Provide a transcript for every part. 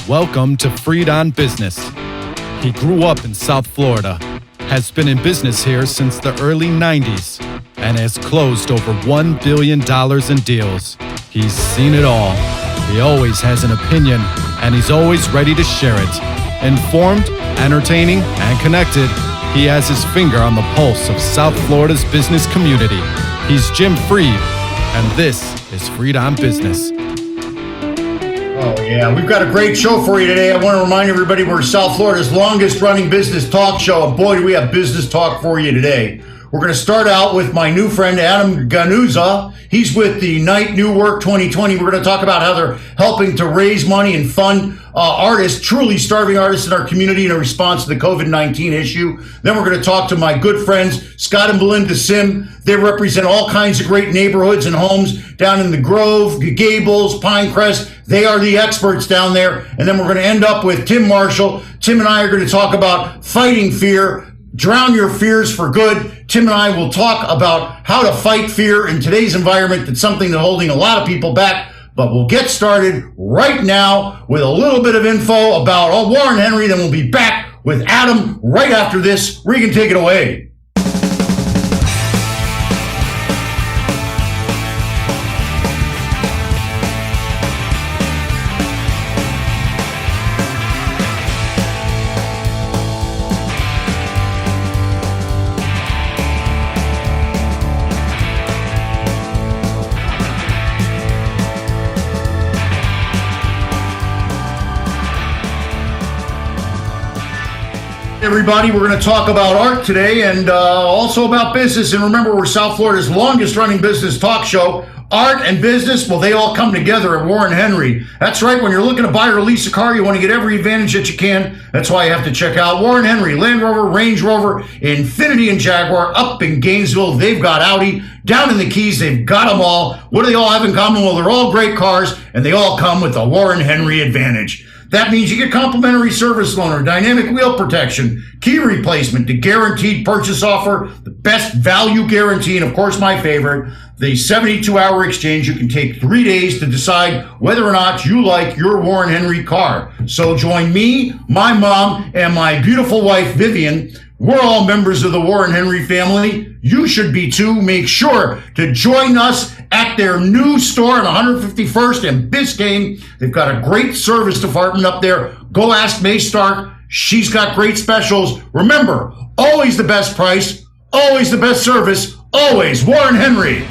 Welcome to Freed on Business. He grew up in South Florida, has been in business here since the early 90s, and has closed over $1 billion in deals. He's seen it all. He always has an opinion, and he's always ready to share it. Informed, entertaining, and connected, he has his finger on the pulse of South Florida's business community. He's Jim Freed, and this is Freed on Business. Oh, yeah. We've got a great show for you today. I want to remind everybody we're South Florida's longest running business talk show. And boy, do we have business talk for you today. We're going to start out with my new friend, Adam Ganuza. He's with the Night New Work 2020. We're going to talk about how they're helping to raise money and fund artists, truly starving artists in our community in a response to the COVID-19 issue. Then we're going to talk to my good friends, Scott and Belinda Sime. They represent all kinds of great neighborhoods and homes down in the Grove, Gables, Pinecrest. They are the experts down there. And then we're going to end up with Tim Marshall. Tim and I are going to talk about fighting fear. Drown your fears for good. Tim and I will talk about how to fight fear in today's environment. That's something that's holding a lot of people back. But we'll get started right now with a little bit of info about Warren Henry. Then we'll be back with Adam right after this. Regan, take it away. Everybody, we're going to talk about art today and also about business. And remember, we're South Florida's longest running business talk show. Art and business, well, they all come together at Warren Henry. That's right. When you're looking to buy or lease a car, you want to get every advantage that you can. That's why you have to check out Warren Henry, Land Rover, Range Rover, Infiniti, and Jaguar up in Gainesville. They've got Audi. Down in the Keys, they've got them all. What do they all have in common? Well, they're all great cars, and they all come with the Warren Henry advantage. That means you get complimentary service loaner, dynamic wheel protection, key replacement, the guaranteed purchase offer, the best value guarantee, and of course my favorite, the 72-hour exchange. You can take 3 days to decide whether or not you like your Warren Henry car. So join me, my mom, and my beautiful wife, Vivian. We're all members of the Warren Henry family. You should be too. Make sure to join us at their new store on 151st and Biscayne. They've got a great service department up there. Go ask May Stark. She's got great specials. Remember, always the best price, always the best service, always Warren Henry.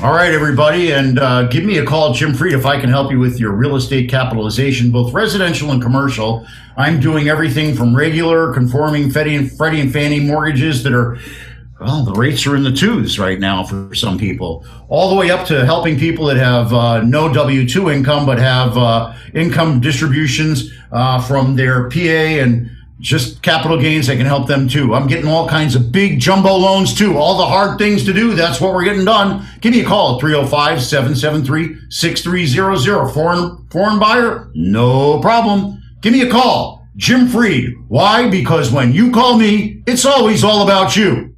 All right, everybody, and give me a call, Jim Freed, if I can help you with your real estate capitalization, both residential and commercial. I'm doing everything from regular, conforming Freddie and Fannie mortgages that are, well, the rates are in the twos right now for some people, all the way up to helping people that have no W-2 income but have income distributions from their PA and just capital gains that can help them too. I'm getting all kinds of big jumbo loans too. All the hard things to do, that's what we're getting done. Give me a call at 305-773-6300. Foreign buyer? No problem. Give me a call. Jim Freed. Why? Because when you call me, it's always all about you.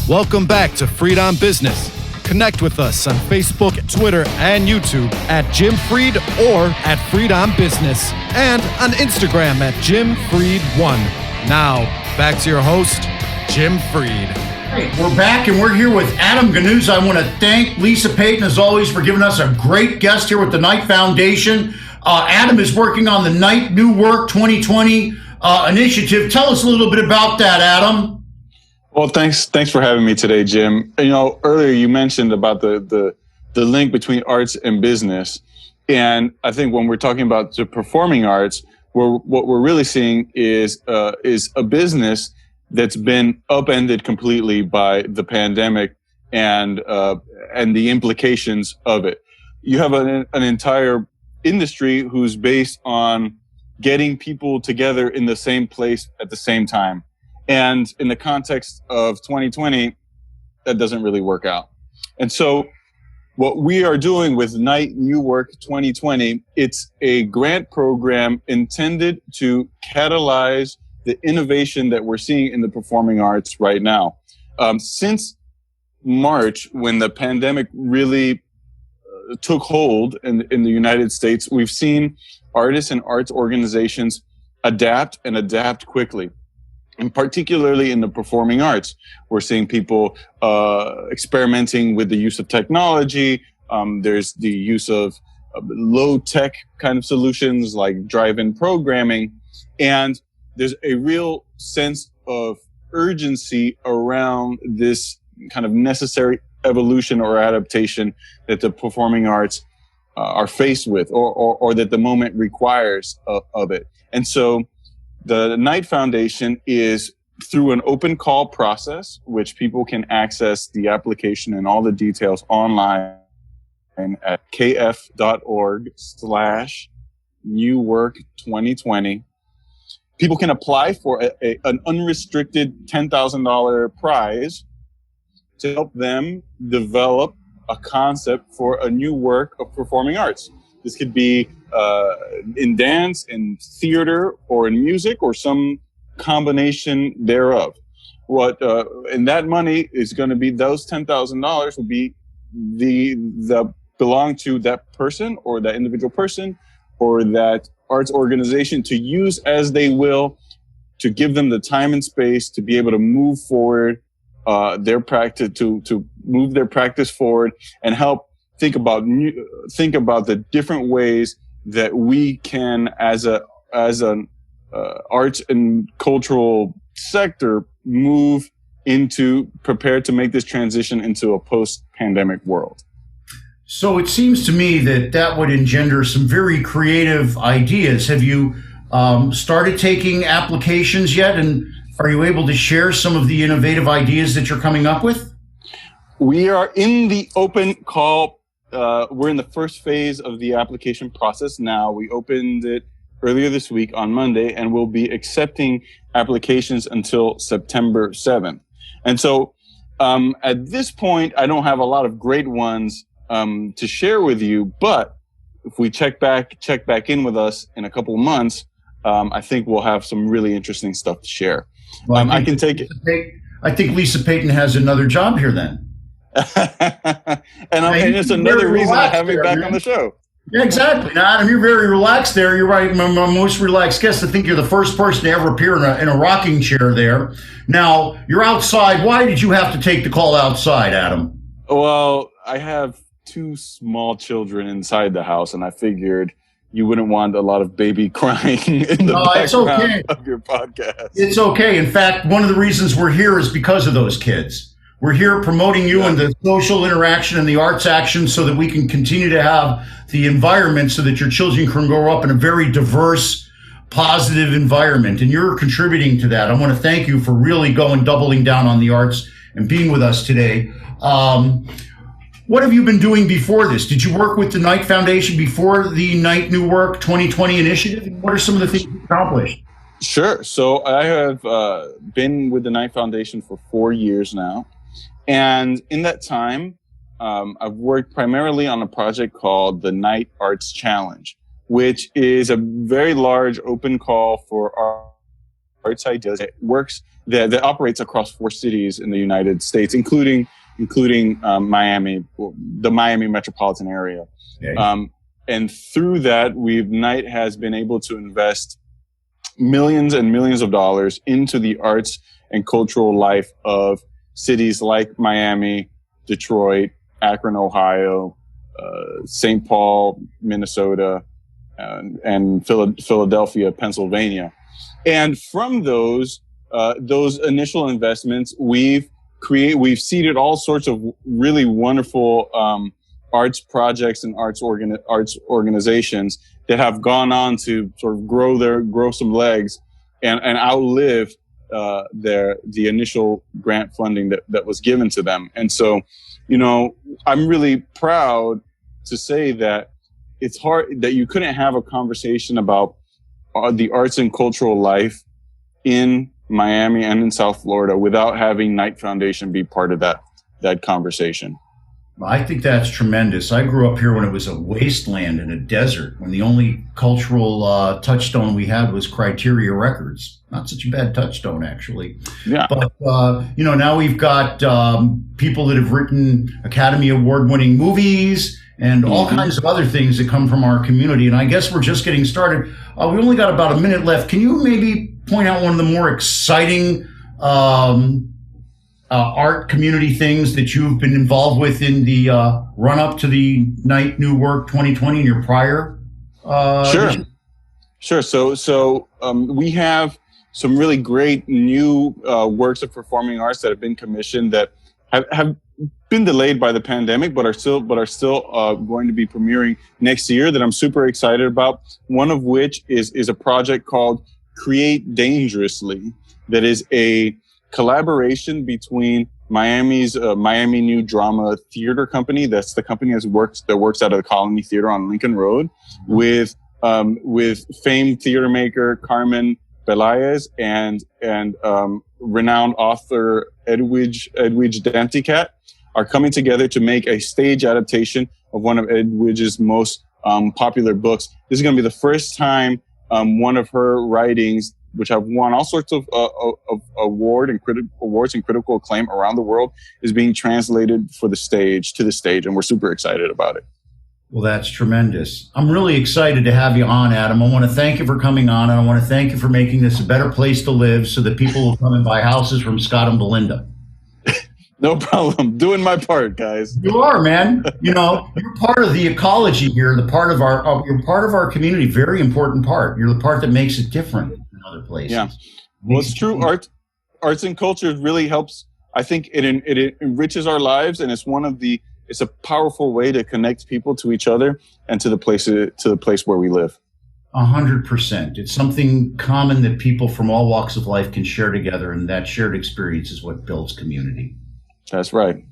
Welcome back to Freed on Business. Connect with us on Facebook, Twitter, and YouTube at Jim Freed or at Freed on Business, and on Instagram at Jim Freed1. Now, back to your host, Jim Freed. Hey, we're back and we're here with Adam Ganuza. I want to thank Lisa Payton, as always, for giving us a great guest here with the Knight Foundation. Adam is working on the Night New Work 2020 initiative. Tell us a little bit about that, Adam. Well, thanks for having me today, Jim. You know, earlier you mentioned about the link between arts and business. And I think when we're talking about the performing arts, what we're really seeing is a business that's been upended completely by the pandemic and the implications of it. You have an entire industry who's based on getting people together in the same place at the same time. And in the context of 2020, that doesn't really work out. And so what we are doing with Night New Work 2020, it's a grant program intended to catalyze the innovation that we're seeing in the performing arts right now. Since March, when the pandemic really took hold in the United States, we've seen artists and arts organizations adapt quickly. And particularly in the performing arts, we're seeing people experimenting with the use of technology. There's the use of low-tech kind of solutions like drive-in programming. And there's a real sense of urgency around this kind of necessary evolution or adaptation that the performing arts are faced with, or that the moment requires of it. And so the Knight Foundation is through an open call process, which people can access the application and all the details online at kf.org/newwork2020. People can apply for an unrestricted $10,000 prize to help them develop a concept for a new work of performing arts. This could be in dance, in theater, or in music, or some combination thereof. And that money is going to be, those $10,000 will be the belong to that person or that individual person or that arts organization to use as they will, to give them the time and space to be able to move forward their practice, to move their practice forward and help think about the different ways that we can, as an arts and cultural sector, prepare to make this transition into a post-pandemic world. So it seems to me that would engender some very creative ideas. Have you started taking applications yet? And are you able to share some of the innovative ideas that you're coming up with? We are in the open call. We're in the first phase of the application process now. We opened it earlier this week on Monday, and we'll be accepting applications until September 7th. And so at this point, I don't have a lot of great ones to share with you, but if we check back in with us in a couple of months, I think we'll have some really interesting stuff to share. Well, I can take it. I think Lisa Payton has another job here then. and it's another reason I have you back on the show. Yeah, exactly. Now, Adam, you're very relaxed there. You're right. My most relaxed guest. I think you're the first person to ever appear in a rocking chair there. Now, you're outside. Why did you have to take the call outside, Adam? Well, I have 2 small children inside the house, and I figured you wouldn't want a lot of baby crying in the background of your podcast. It's okay. In fact, one of the reasons we're here is because of those kids. We're here promoting you and the social interaction and the arts action so that we can continue to have the environment so that your children can grow up in a very diverse, positive environment. And you're contributing to that. I want to thank you for really doubling down on the arts and being with us today. What have you been doing before this? Did you work with the Knight Foundation before the Night New Work 2020 initiative? What are some of the things you accomplished? Sure. So I have been with the Knight Foundation for 4 years now. And in that time, I've worked primarily on a project called the Knight Arts Challenge, which is a very large open call for arts ideas that operates across 4 cities in the United States, including Miami, the Miami metropolitan area. Okay. And through that, Knight has been able to invest millions and millions of dollars into the arts and cultural life of cities like Miami, Detroit, Akron, Ohio, St. Paul, Minnesota, and Philadelphia, Pennsylvania. And from those initial investments, we've seeded all sorts of really wonderful arts projects and arts organizations that have gone on to sort of grow some legs and outlive the initial grant funding that was given to them. And so, I'm really proud to say that it's hard that you couldn't have a conversation about the arts and cultural life in Miami and in South Florida without having Knight Foundation be part of that conversation. I think that's tremendous. I grew up here when it was a wasteland and a desert, when the only cultural touchstone we had was Criteria Records. Not such a bad touchstone, actually. Yeah. But, now we've got people that have written Academy Award-winning movies and all kinds of other things that come from our community. And I guess we're just getting started. We only got about a minute left. Can you maybe point out one of the more exciting art community things that you've been involved with in the run-up to the Knight New Work 2020 and your prior? Sure. So we have some really great new works of performing arts that have been commissioned that have been delayed by the pandemic, but are still going to be premiering next year that I'm super excited about. One of which is a project called Create Dangerously, that is a collaboration between Miami's Miami New Drama Theater Company. That's the company that works out of the Colony Theater on Lincoln Road, with famed theater maker Carmen Belayes and renowned author Edwidge Danticat are coming together to make a stage adaptation of one of Edwidge's most popular books. This is going to be the first time one of her writings, which have won all sorts of awards and critical acclaim around the world, is being translated to the stage, and we're super excited about it. Well, that's tremendous. I'm really excited to have you on, Adam. I want to thank you for coming on, and I want to thank you for making this a better place to live so that people will come and buy houses from Scott and Belinda. No problem. Doing my part, guys. You are, man. You're part of the ecology here, you're part of our community, very important part. You're the part that makes it different than other places. Yeah. Well, it's true. Arts and culture really helps. I think it enriches our lives, and it's a powerful way to connect people to each other and to the place where we live. 100%. It's something common that people from all walks of life can share together, and that shared experience is what builds community. That's right.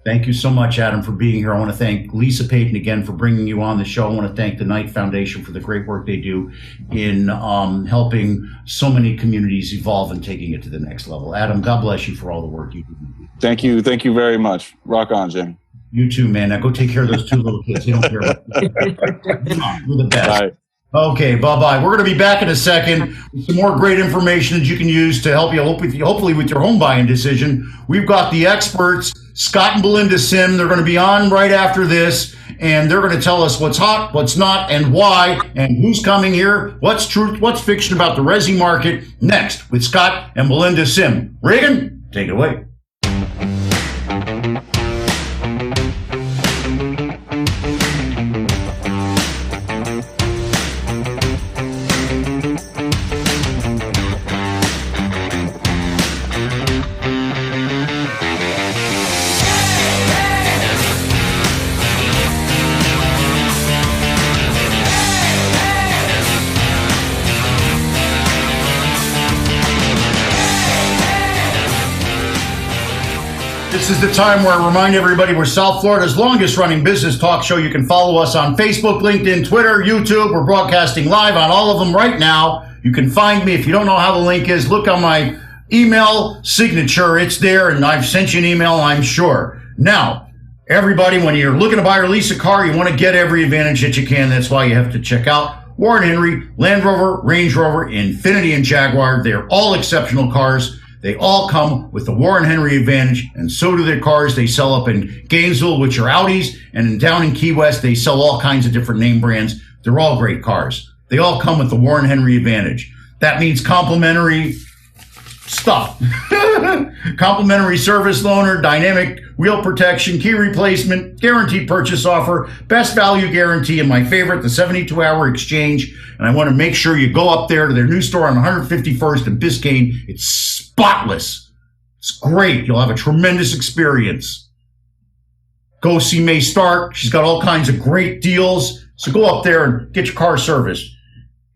Thank you so much, Adam, for being here. I want to thank Lisa Payton again for bringing you on the show. I want to thank the Knight Foundation for the great work they do in helping so many communities evolve and taking it to the next level. Adam, God bless you for all the work you do. Thank you. Thank you very much. Rock on, Jim. You too, man. Now go take care of those two little kids. They don't care about you. Come on, you're the best. Bye. Okay, bye-bye. We're going to be back in a second with some more great information that you can use to help you, hopefully with your home buying decision. We've got the experts, Scott and Belinda Sime. They're going to be on right after this, and they're going to tell us what's hot, what's not, and why, and who's coming here, what's truth, what's fiction about the resi market, next with Scott and Belinda Sime. Reagan, take it away. This is the time where I remind everybody we're South Florida's longest running business talk show. You can follow us on Facebook, LinkedIn, Twitter, YouTube. We're broadcasting live on all of them right now. You can find me. If you don't know how the link is, look on my email signature. It's there, and I've sent you an email, I'm sure. Now, everybody, when you're looking to buy or lease a car, you want to get every advantage that you can. That's why you have to check out Warren Henry, Land Rover, Range Rover, Infiniti, and Jaguar. They're all exceptional cars. They all come with the Warren Henry advantage, and so do their cars. They sell up in Gainesville, which are Audis, and down in Key West, they sell all kinds of different name brands. They're all great cars. They all come with the Warren Henry advantage. That means complimentary stuff. Complimentary service loaner, dynamic wheel protection, key replacement, guaranteed purchase offer, best value guarantee, and my favorite, the 72-hour exchange. And I want to make sure you go up there to their new store on 151st and Biscayne. It's spotless. It's great. You'll have a tremendous experience. Go see May Stark. She's got all kinds of great deals. So go up there and get your car serviced.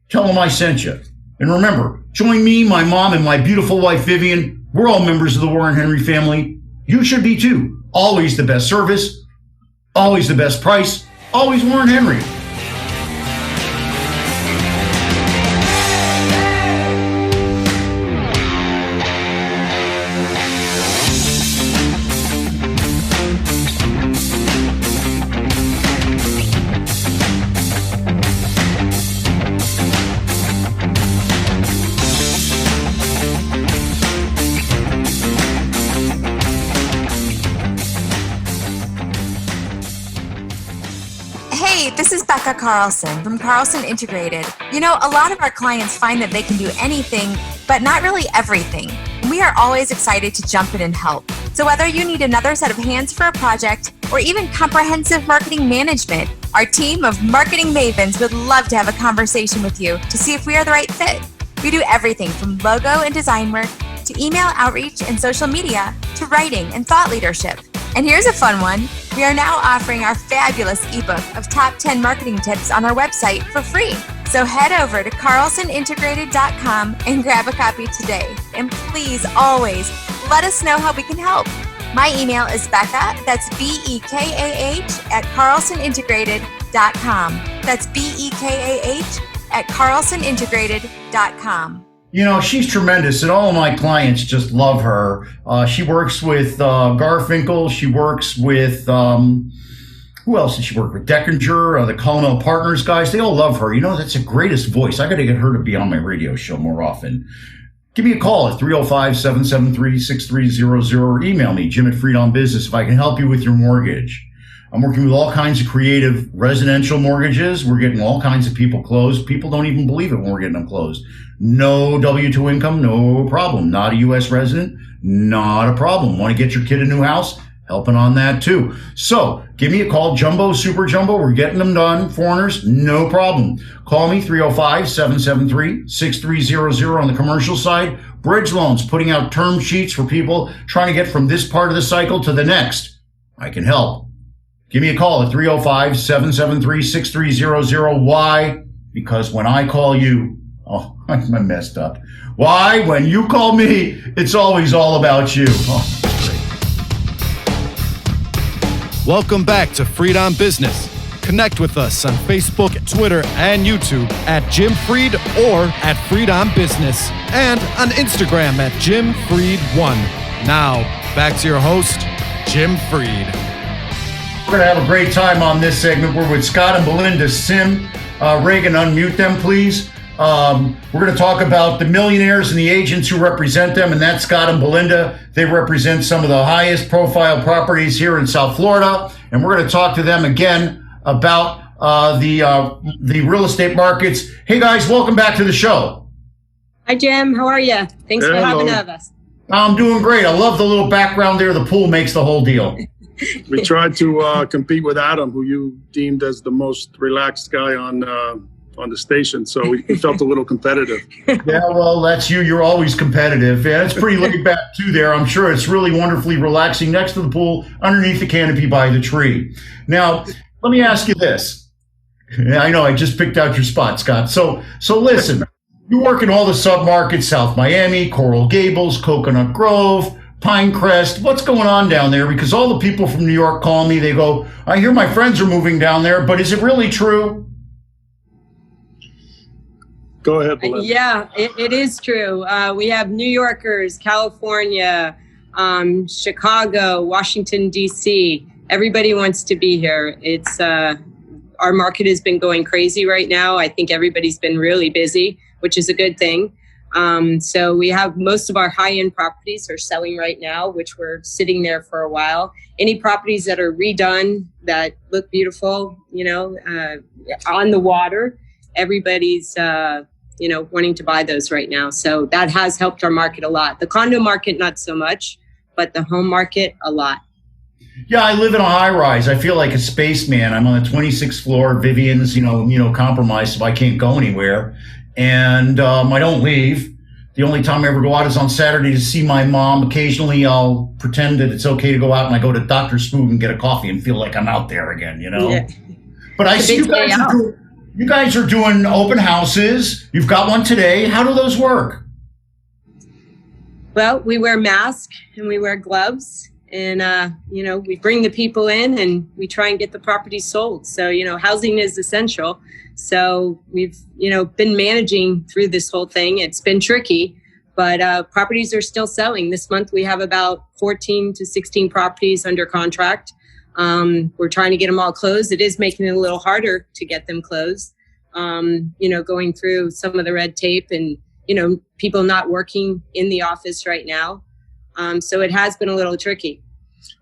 Tell them I sent you. And remember, join me, my mom, and my beautiful wife, Vivian. We're all members of the Warren Henry family. You should be too. Always the best service. Always the best price. Always Warren Henry. Becca Carlson from Carlson Integrated. You know, a lot of our clients find that they can do anything, but not really everything. We are always excited to jump in and help. So whether you need another set of hands for a project or even comprehensive marketing management, our team of marketing mavens would love to have a conversation with you to see if we are the right fit. We do everything from logo and design work to email outreach and social media to writing and thought leadership. And here's a fun one. We are now offering our fabulous ebook of top 10 marketing tips on our website for free. So head over to carlsonintegrated.com and grab a copy today. And please always let us know how we can help. My email is Becca, that's BEKAH at carlsonintegrated.com. That's BEKAH at carlsonintegrated.com. You know, she's tremendous, and all of my clients just love her. She works with Garfinkel. She works with, who else did she work with? Deckinger, the Colonel Partners guys. They all love her. You know, that's the greatest voice. I got to get her to be on my radio show more often. Give me a call at 305-773-6300 or email me, Jim at Freedom Business, if I can help you with your mortgage. I'm working with all kinds of creative residential mortgages. We're getting all kinds of people closed. People don't even believe it when we're getting them closed. No W-2 income, no problem. Not a U.S. resident, not a problem. Want to get your kid a new house? Helping on that too. So give me a call, Jumbo, Super Jumbo. We're getting them done. Foreigners, no problem. Call me, 305-773-6300 on the commercial side. Bridge loans, putting out term sheets for people trying to get from this part of the cycle to the next. I can help. Give me a call at 305-773-6300. Why? Because when I call you, oh, I'm messed up. Why? When you call me, it's always all about you. Oh, great. Welcome back to Freedom Business. Connect with us on Facebook, Twitter, and YouTube at Jim Freed or at Freedom Business, and on Instagram at Jim Freed1. Now, back to your host, Jim Freed. We're going to have a great time on this segment. We're with Scott and Belinda Sime. Reagan, unmute them, please. We're going to talk about the millionaires and the agents who represent them, and that's Scott and Belinda. They represent some of the highest profile properties here in South Florida, and we're going to talk to them again about the real estate markets. Hey, guys, welcome back to the show. Hi, Jim. How are you? Thanks for having us. I'm doing great. I love the little background there. The pool makes the whole deal. We tried to compete with Adam, who you deemed as the most relaxed guy on the station, so we felt a little competitive. Yeah, well, that's you. You're always competitive. Yeah, it's pretty laid back too there. I'm sure it's really wonderfully relaxing next to the pool, underneath the canopy by the tree. Now, let me ask you this. I know I just picked out your spot, Scott. So listen, you work in all the submarkets, South Miami, Coral Gables, Coconut Grove, Pinecrest. What's going on down there? Because all the people from New York call me. They go, I hear my friends are moving down there, but is it really true? Go ahead, Belinda. Yeah, it is true. We have New Yorkers, California, Chicago, Washington, D.C. Everybody wants to be here. It's our market has been going crazy right now. I think everybody's been really busy, which is a good thing. So we have most of our high-end properties are selling right now, which we're sitting there for a while. Any properties that are redone that look beautiful, on the water, everybody's, wanting to buy those right now. So that has helped our market a lot. The condo market, not so much, but the home market, a lot. Yeah, I live in a high rise. I feel like a spaceman. I'm on the 26th floor. Vivian's, compromised, so I can't go anywhere. And I don't leave. The only time I ever go out is on Saturday to see my mom. Occasionally, I'll pretend that it's okay to go out, and I go to Dr. Spoon and get a coffee and feel like I'm out there again, Yeah. But I see you guys are doing open houses. You've got one today. How do those work? Well, we wear masks and we wear gloves. And, we bring the people in and we try and get the property sold. So, housing is essential. So we've, been managing through this whole thing. It's been tricky, but properties are still selling. This month we have about 14 to 16 properties under contract. We're trying to get them all closed. It is making it a little harder to get them closed, going through some of the red tape and, people not working in the office right now. So it has been a little tricky.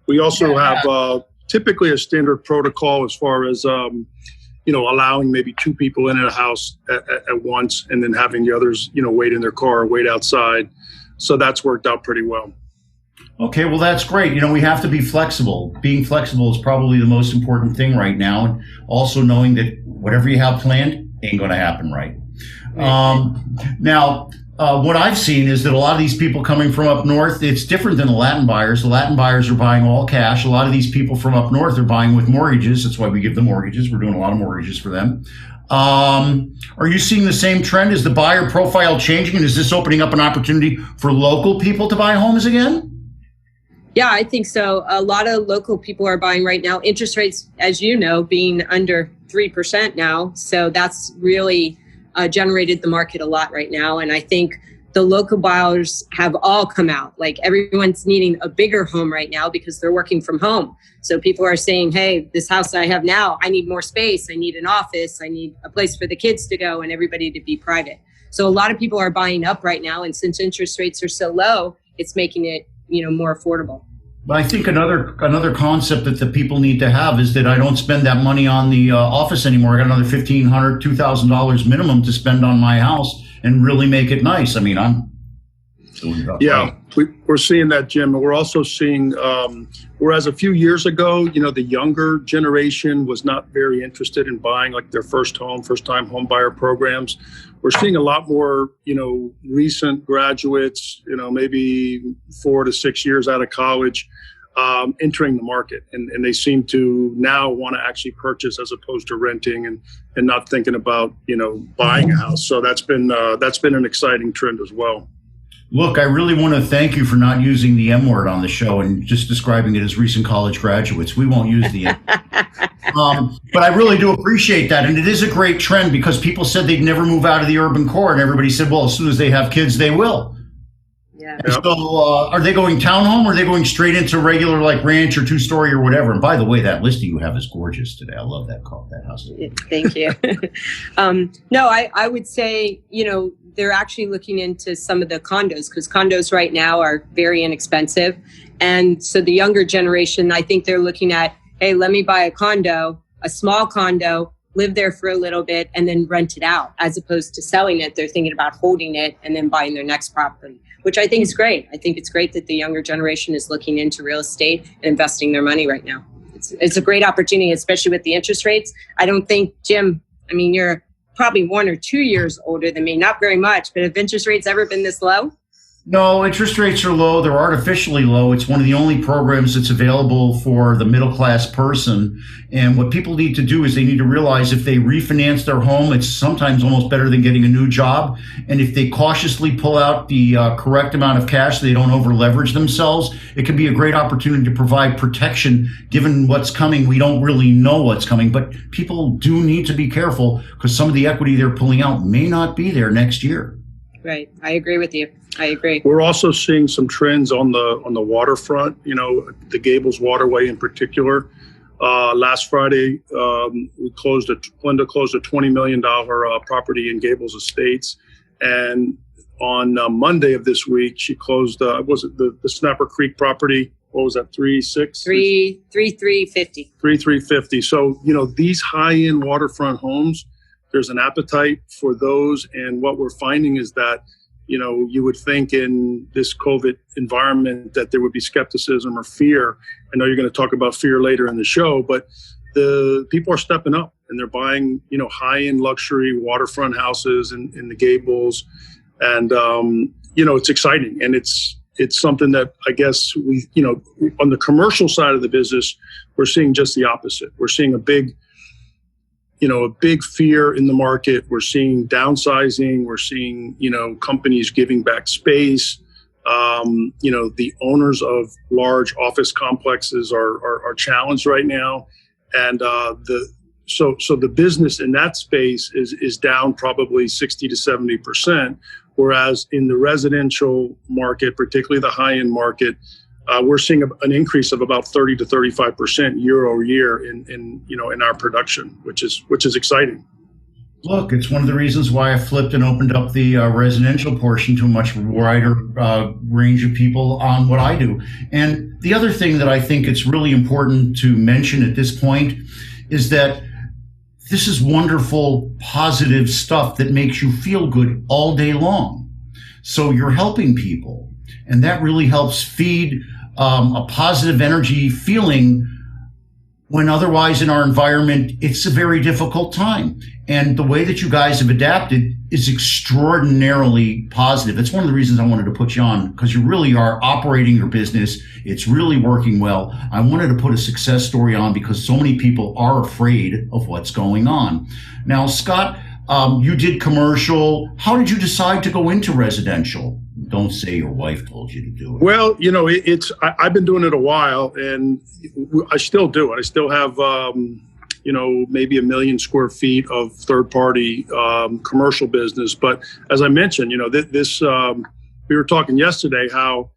We also have typically a standard protocol as far as allowing maybe two people in a house at once, and then having the others, wait in their car, wait outside. So that's worked out pretty well. Okay, well, that's great. We have to be flexible. Being flexible is probably the most important thing right now. And also knowing that whatever you have planned ain't going to happen right. Now, what I've seen is that a lot of these people coming from up north, it's different than the Latin buyers. The Latin buyers are buying all cash. A lot of these people from up north are buying with mortgages. That's why we give them mortgages. We're doing a lot of mortgages for them. Are you seeing the same trend? Is the buyer profile changing? And is this opening up an opportunity for local people to buy homes again? Yeah, I think so. A lot of local people are buying right now. Interest rates, as you know, being under 3% now. So that's really generated the market a lot right now. And I think the local buyers have all come out. Like, everyone's needing a bigger home right now because they're working from home. So people are saying, hey, this house I have now, I need more space. I need an office. I need a place for the kids to go and everybody to be private. So a lot of people are buying up right now. And since interest rates are so low, it's making it more affordable. But I think another concept that the people need to have is that I don't spend that money on the office anymore. I got another $1,500, $2,000 minimum to spend on my house and really make it nice. I mean, I'm doing that. Yeah, we're seeing that, Jim. And we're also seeing, whereas a few years ago, the younger generation was not very interested in buying like their first-time home buyer programs. We're seeing a lot more, recent graduates, maybe 4 to 6 years out of college, entering the market. And they seem to now want to actually purchase as opposed to renting and not thinking about, buying a house. So that's been an exciting trend as well. Look, I really want to thank you for not using the M word on the show and just describing it as recent college graduates. We won't use the M. But I really do appreciate that. And it is a great trend because people said they'd never move out of the urban core. And everybody said, well, as soon as they have kids, they will. Yeah. So are they going townhome or are they going straight into regular like ranch or 2-story or whatever? And by the way, that listing you have is gorgeous today. I love that house. Thank you. No, I would say, they're actually looking into some of the condos because condos right now are very inexpensive. And so the younger generation, I think they're looking at, hey, let me buy a condo, a small condo, live there for a little bit and then rent it out. As opposed to selling it, they're thinking about holding it and then buying their next property, which I think is great. I think it's great that the younger generation is looking into real estate and investing their money right now. It's a great opportunity, especially with the interest rates. I don't think, Jim, you're probably 1 or 2 years older than me, not very much, but have interest rates ever been this low? No, interest rates are low. They're artificially low. It's one of the only programs that's available for the middle-class person. And what people need to do is they need to realize if they refinance their home, it's sometimes almost better than getting a new job. And if they cautiously pull out the correct amount of cash, so they don't over-leverage themselves, it can be a great opportunity to provide protection. Given what's coming, we don't really know what's coming, but people do need to be careful because some of the equity they're pulling out may not be there next year. Right. I agree with you. I agree. We're also seeing some trends on the waterfront, the Gables Waterway in particular. Last Friday, Belinda closed a $20 million property in Gables Estates. And on Monday of this week, she closed, was it the Snapper Creek property? What was that, 3,350. 3,350. So, these high-end waterfront homes, there's an appetite for those. And what we're finding is that, you would think in this COVID environment that there would be skepticism or fear. I know you're going to talk about fear later in the show, but the people are stepping up and they're buying, high-end luxury waterfront houses in the Gables. And, it's exciting. And it's something that I guess we, on the commercial side of the business, we're seeing just the opposite. We're seeing a big fear in the market. We're seeing downsizing. We're seeing, companies giving back space. The owners of large office complexes are challenged right now. And so the business in that space is down probably 60 to 70%. Whereas in the residential market, particularly the high-end market, we're seeing an increase of about 30 to 35% year over year in our production, which is exciting. Look, it's one of the reasons why I flipped and opened up the residential portion to a much wider range of people on what I do. And the other thing that I think it's really important to mention at this point is that This is wonderful, positive stuff that makes you feel good all day long. So you're helping people, and that really helps feed a positive energy feeling when otherwise in our environment, it's a very difficult time. And the way that you guys have adapted is extraordinarily positive. It's one of the reasons I wanted to put you on, because you really are operating your business. It's really working well. I wanted to put a success story on because so many people are afraid of what's going on. Now, Scott, you did commercial. How did you decide to go into residential? Don't say your wife told you to do it. Well, I've been doing it a while, and I still do it. I still have, maybe 1 million square feet of third-party commercial business. But as I mentioned, we were talking yesterday how,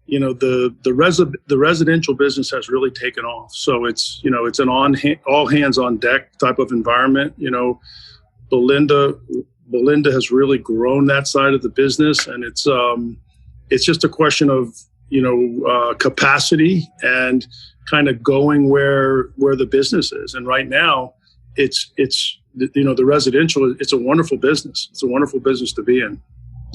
the residential business has really taken off. So it's an all hands on deck type of environment. Belinda has really grown that side of the business, and it's just a question of capacity and kind of going where the business is. And right now, it's the residential. It's a wonderful business. It's a wonderful business to be in.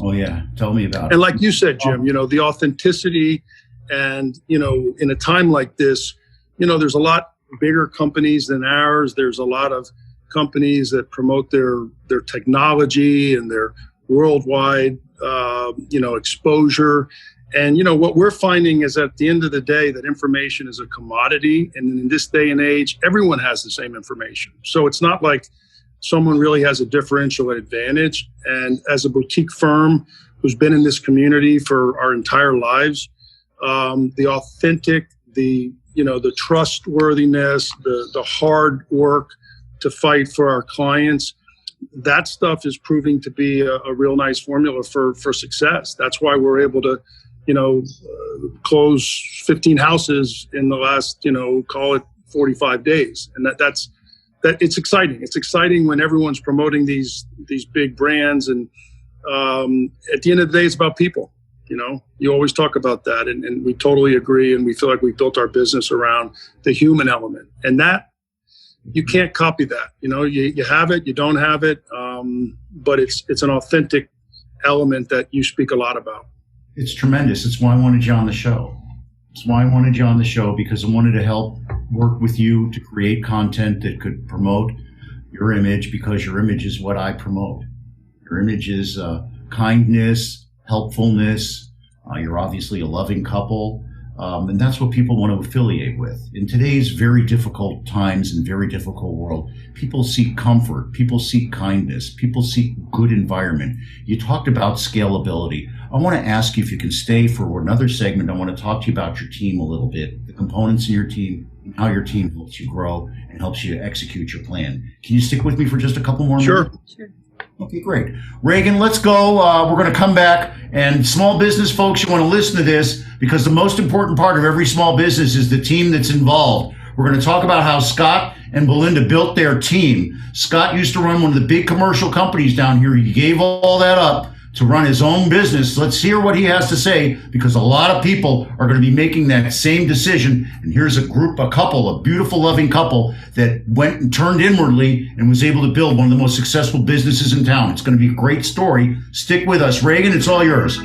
Oh yeah, tell me about it. And like you said, Jim, the authenticity, and in a time like this, there's a lot bigger companies than ours. There's a lot of companies that promote their technology and their worldwide exposure. And what we're finding is at the end of the day that information is a commodity, and in this day and age everyone has the same information. So it's not like someone really has a differential advantage. And as a boutique firm who's been in this community for our entire lives, the authentic, the trustworthiness, the hard work to fight for our clients, that stuff is proving to be a real nice formula for success. That's why we're able to, close 15 houses in the last, call it 45 days. And that's it's exciting. It's exciting when everyone's promoting these big brands. And at the end of the day, it's about people. You always talk about that. And we totally agree. And we feel like we built our business around the human element. And that, you can't copy that. You have it, you don't have it, but it's an authentic element that you speak a lot about. It's tremendous. It's why I wanted you on the show. It's why I wanted you on the show, because I wanted to help work with you to create content that could promote your image, because your image is what I promote. Your image is kindness, helpfulness. You're obviously a loving couple. And that's what people want to affiliate with. In today's very difficult times and very difficult world, people seek comfort, people seek kindness, people seek good environment. You talked about scalability. I want to ask you if you can stay for another segment. I want to talk to you about your team a little bit, the components in your team, and how your team helps you grow and helps you execute your plan. Can you stick with me for just a couple more minutes? Sure. Okay, great. Reagan, let's go. We're going to come back. And small business folks, you want to listen to this, because the most important part of every small business is the team that's involved. We're going to talk about how Scott and Belinda built their team. Scott used to run one of the big commercial companies down here. He gave all that up to run his own business. Let's hear what he has to say, because a lot of people are going to be making that same decision. And here's a beautiful, loving couple that went and turned inwardly and was able to build one of the most successful businesses in town. It's going to be a great story. Stick with us. Reagan, it's all yours.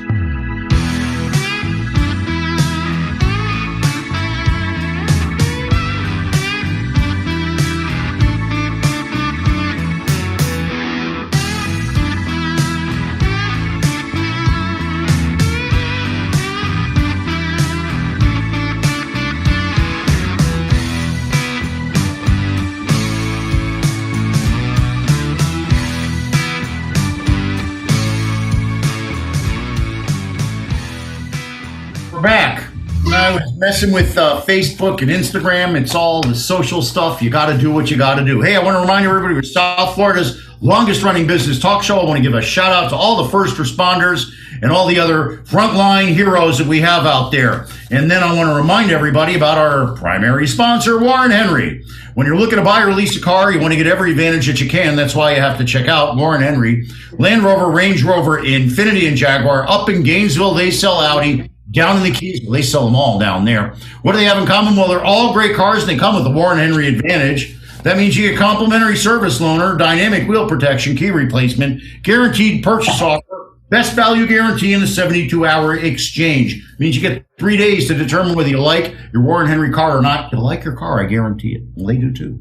Back. I was messing with Facebook and Instagram. It's all the social stuff. You got to do what you got to do. Hey, I want to remind everybody we're South Florida's longest running business talk show. I want to give a shout out to all the first responders and all the other frontline heroes that we have out there. And then I want to remind everybody about our primary sponsor, Warren Henry. When you're looking to buy or lease a car, you want to get every advantage that you can. That's why you have to check out Warren Henry. Land Rover, Range Rover, Infiniti, and Jaguar. Up in Gainesville, they sell Audi. Down in the Keys, they sell them all down there. What do they have in common? Well, they're all great cars, and they come with the Warren Henry advantage. That means you get complimentary service loaner, dynamic wheel protection, key replacement, guaranteed purchase offer, best value guarantee in the 72-hour exchange. It means you get 3 days to determine whether you like your Warren Henry car or not. You'll like your car, I guarantee it. Well, they do too.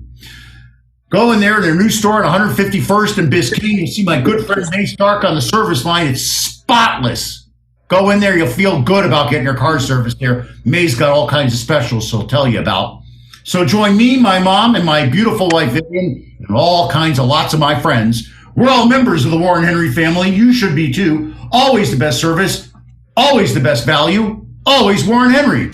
Go in there, their new store at 151st and Biscayne. You'll see my good friend Nate Stark on the service line. It's spotless. Go in there, you'll feel good about getting your car serviced there. May's got all kinds of specials she'll tell you about. So join me, my mom, and my beautiful wife, Vivian, and lots of my friends. We're all members of the Warren Henry family. You should be too. Always the best service, always the best value, always Warren Henry.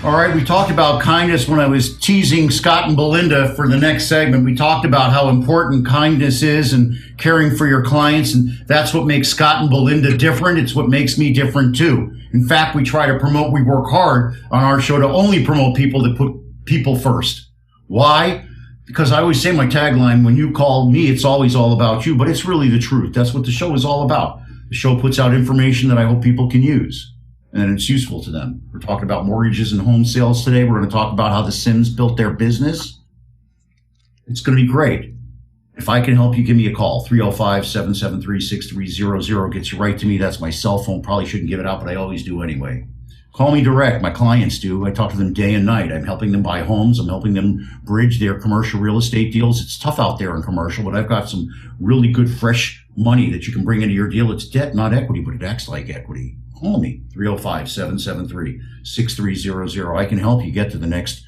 All right, we talked about kindness when I was teasing Scott and Belinda for the next segment. We talked about how important kindness is and caring for your clients, and that's what makes Scott and Belinda different. It's what makes me different too. In fact, we work hard on our show to only promote people that put people first. Why? Because I always say my tagline, when you call me, it's always all about you, but it's really the truth. That's what the show is all about. The show puts out information that I hope people can use, and it's useful to them. We're talking about mortgages and home sales today. We're going to talk about how the Sims built their business. It's going to be great. If I can help you, give me a call. 305-773-6300 gets you right to me. That's my cell phone. Probably shouldn't give it out, but I always do anyway. Call me direct. My clients do. I talk to them day and night. I'm helping them buy homes. I'm helping them bridge their commercial real estate deals. It's tough out there in commercial, but I've got some really good fresh money that you can bring into your deal. It's debt, not equity, but it acts like equity. Call me, 305-773-6300. I can help you get to the next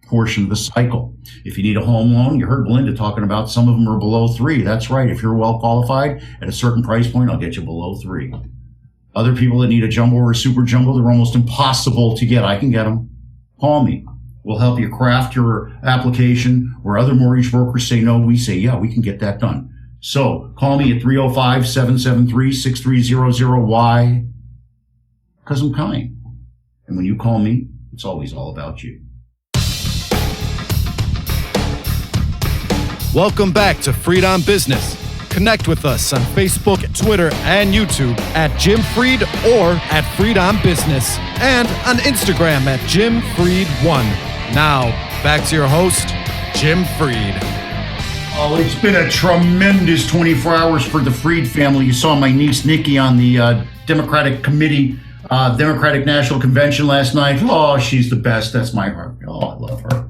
portion of the cycle. If you need a home loan, you heard Belinda talking about some of them are below 3. That's right. If you're well qualified at a certain price point, I'll get you below 3. Other people that need a jumbo or a super jumbo, they're almost impossible to get. I can get them. Call me. We'll help you craft your application. Where other mortgage brokers say no, we say, yeah, we can get that done. So call me at 305-773-6300. Why? Because I'm kind. And when you call me, it's always all about you. Welcome back to Freed on Business. Connect with us on Facebook, Twitter, and YouTube at Jim Freed or at Freed on Business, and on Instagram at Jim Freed1. Now, back to your host, Jim Freed. Oh, it's been a tremendous 24 hours for the Freed family. You saw my niece Nikki on the Democratic Committee, Democratic National Convention last night. Oh, she's the best. That's my heart. Oh, I love her.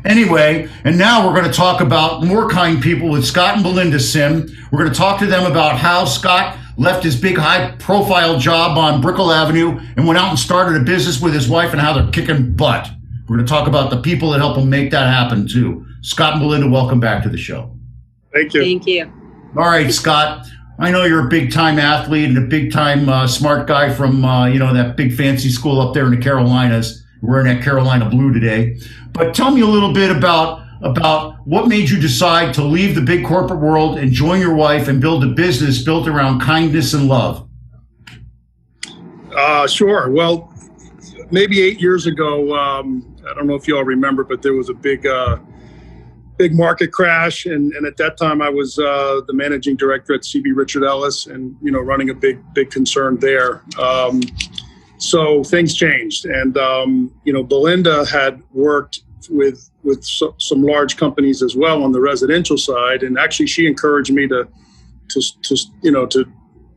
Anyway, and now we're going to talk about more kind people with Scott and Belinda Sime. We're going to talk to them about how Scott left his big high-profile job on Brickell Avenue and went out and started a business with his wife and how they're kicking butt. We're going to talk about the people that help them make that happen, too. Scott and Belinda, welcome back to the show. Thank you. Thank you. All right, Scott. I know you're a big-time athlete and a big-time smart guy from, that big fancy school up there in the Carolinas. We're wearing that Carolina blue today. But tell me a little bit about what made you decide to leave the big corporate world and join your wife and build a business built around kindness and love. Sure. Well, maybe 8 years ago, I don't know if you all remember, but there was a big market crash. And at that time, I was the managing director at CB Richard Ellis and, running a big concern there. So things changed. And, Belinda had worked with some large companies as well on the residential side. And actually, she encouraged me to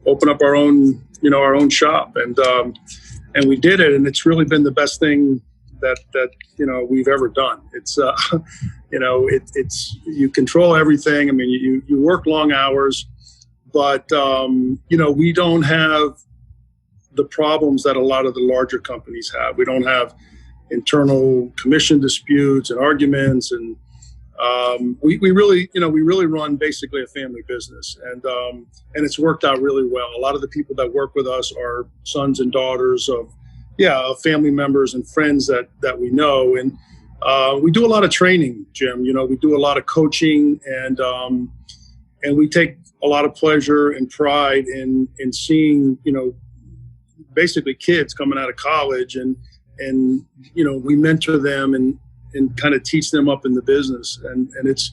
open up our own shop. And we did it. And it's really been the best thing that we've ever done. It's, it's you control everything. I mean, you work long hours, but, we don't have the problems that a lot of the larger companies have. We don't have internal commission disputes and arguments, and we really run basically a family business, and it's worked out really well. A lot of the people that work with us are sons and daughters of family members and friends that we know, and We do a lot of training, Jim. We do a lot of coaching, and we take a lot of pleasure and pride in seeing, basically kids coming out of college, and we mentor them and kind of teach them up in the business, and it's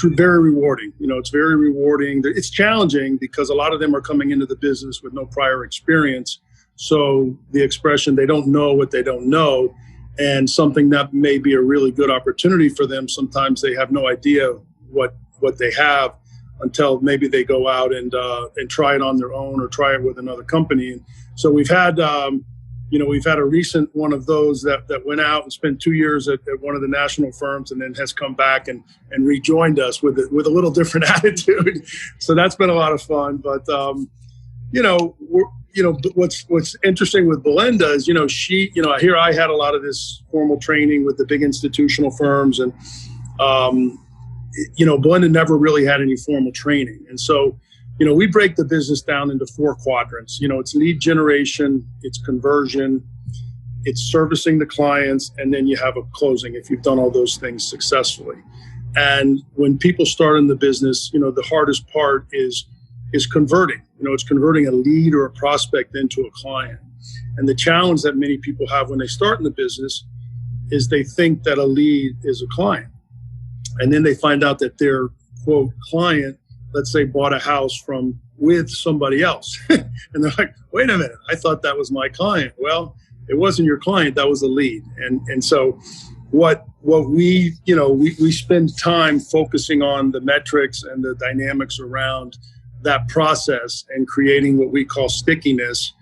very rewarding. It's very rewarding. It's challenging because a lot of them are coming into the business with no prior experience. So the expression, they don't know what they don't know, and something that may be a really good opportunity for them, sometimes they have no idea what they have until maybe they go out and try it on their own or try it with another company. And so we've had a recent one of those that went out and spent 2 years at one of the national firms, and then has come back and rejoined us with a little different attitude. So that's been a lot of fun. But what's interesting with Belinda is, she, here I had a lot of this formal training with the big institutional firms, and Belinda never really had any formal training. And so, we break the business down into 4 quadrants. It's lead generation, it's conversion, it's servicing the clients, and then you have a closing if you've done all those things successfully. And when people start in the business, the hardest part is converting. It's converting a lead or a prospect into a client. And the challenge that many people have when they start in the business is they think that a lead is a client. And then they find out that their, quote, client, let's say, bought a house with somebody else. And they're like, wait a minute, I thought that was my client. Well, it wasn't your client, that was a lead. And so what we spend time focusing on the metrics and the dynamics around that process and creating what we call stickiness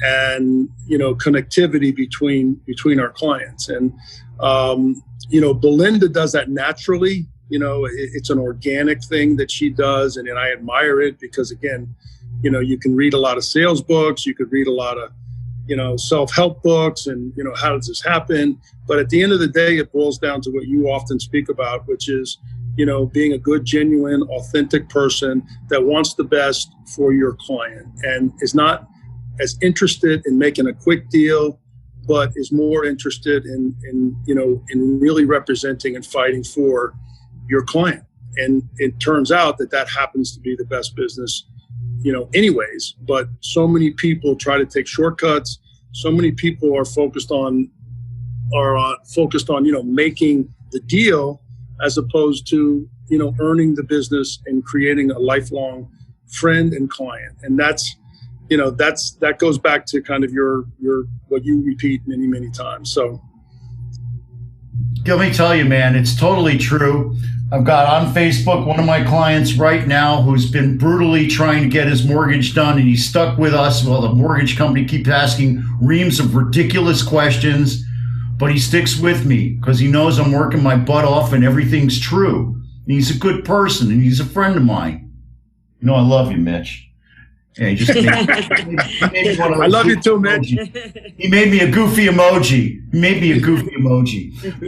and, connectivity between our clients. And, Belinda does that naturally. It's an organic thing that she does, and I admire it because, again, you can read a lot of sales books, you could read a lot of, self-help books, and, how does this happen? But at the end of the day, it boils down to what you often speak about, which is, being a good, genuine, authentic person that wants the best for your client and is not as interested in making a quick deal, but is more interested in really representing and fighting for your client. And it turns out that happens to be the best business, anyways. But so many people try to take shortcuts. So many people are focused on making the deal as opposed to, earning the business and creating a lifelong friend and client. And that goes back to kind of your what you repeat many, many times. So let me tell you, man, it's totally true. I've got on Facebook one of my clients right now who's been brutally trying to get his mortgage done, and he's stuck with us while the mortgage company keeps asking reams of ridiculous questions, but he sticks with me because he knows I'm working my butt off and everything's true. And he's a good person, and he's a friend of mine. I love you, Mitch. Yeah, he just made me one of those. I love you too, Mitch. He made me a goofy emoji.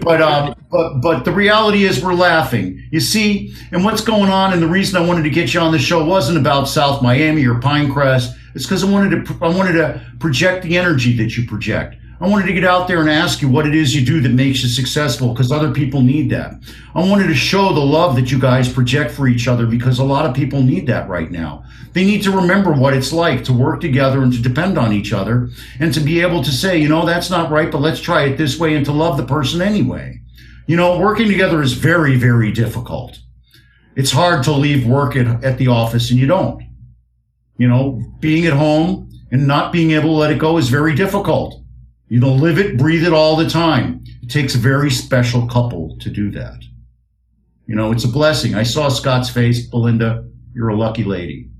But the reality is we're laughing. You see, and what's going on, and the reason I wanted to get you on the show wasn't about South Miami or Pinecrest. It's because I wanted to project the energy that you project. I wanted to get out there and ask you what it is you do that makes you successful, because other people need that. I wanted to show the love that you guys project for each other, because a lot of people need that right now. They need to remember what it's like to work together and to depend on each other and to be able to say, that's not right, but let's try it this way, and to love the person anyway. Working together is very, very difficult. It's hard to leave work at the office and you don't. Being at home and not being able to let it go is very difficult. Live it, breathe it all the time. It takes a very special couple to do that. It's a blessing. I saw Scott's face. Belinda, you're a lucky lady.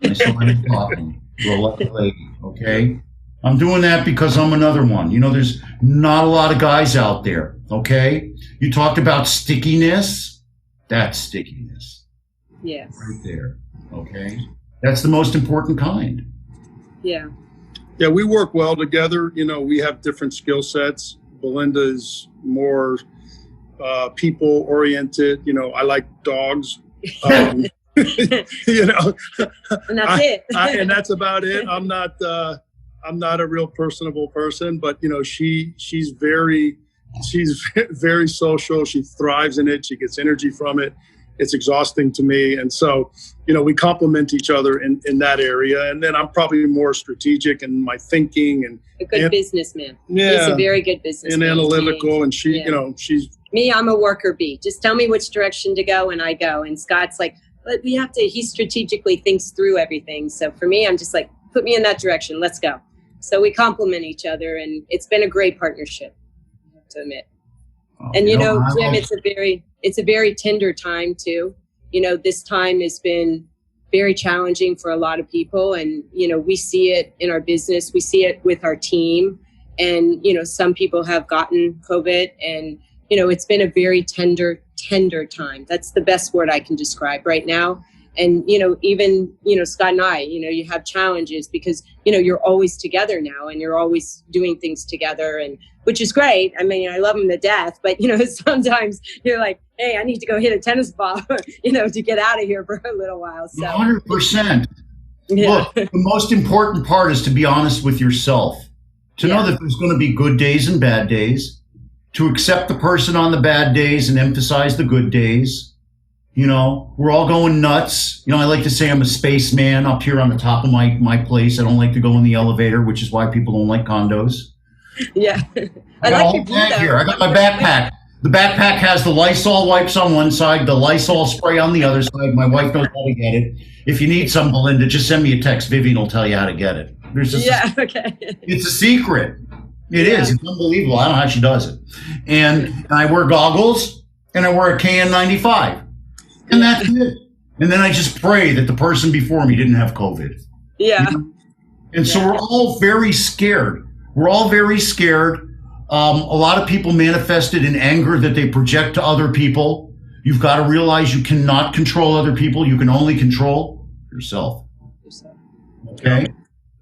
I saw him talking. You're a lucky lady, okay? I'm doing that because I'm another one. There's not a lot of guys out there, okay? You talked about stickiness. That's stickiness. Yes. Right there, okay? That's the most important kind. Yeah. Yeah, we work well together. We have different skill sets. Belinda is more people oriented. I like dogs. And that's it. And that's about it. I'm not a real personable person, but she's very she's very social. She thrives in it. She gets energy from it. It's exhausting to me. And so, we complement each other in that area. And then I'm probably more strategic in my thinking and a good businessman. Yeah. He's a very good businessman. And analytical. And she, she's me. I'm a worker bee. Just tell me which direction to go and I go. And Scott's like, but he strategically thinks through everything. So for me, I'm just like, put me in that direction. Let's go. So we complement each other, and it's been a great partnership, I have to admit. And Jim, it's a very tender time too. This time has been very challenging for a lot of people, and we see it in our business, we see it with our team, and some people have gotten COVID, and it's been a very tender time. That's the best word I can describe right now. And even Scott and I, you have challenges because you're always together now, and you're always doing things together, and which is great. I mean, I love him to death, but sometimes you're like, hey, I need to go hit a tennis ball, to get out of here for a little while. So 100%. Yeah. Look, the most important part is to be honest with yourself, to know that there's going to be good days and bad days, to accept the person on the bad days and emphasize the good days. We're all going nuts. I like to say I'm a spaceman up here on the top of my place. I don't like to go in the elevator, which is why people don't like condos. Yeah. I got a whole bag here. I got my backpack. The backpack has the Lysol wipes on one side, the Lysol spray on the other side. My wife knows how to get it. If you need some, Belinda, just send me a text. Vivian will tell you how to get it. Okay. It's a secret. It is. It's unbelievable. I don't know how she does it. And I wear goggles, and I wear a KN95. And that's it. And then I just pray that the person before me didn't have COVID. Yeah. And so we're all very scared. We're all very scared. A lot of people manifested in anger that they project to other people. You've got to realize you cannot control other people. You can only control yourself. Okay?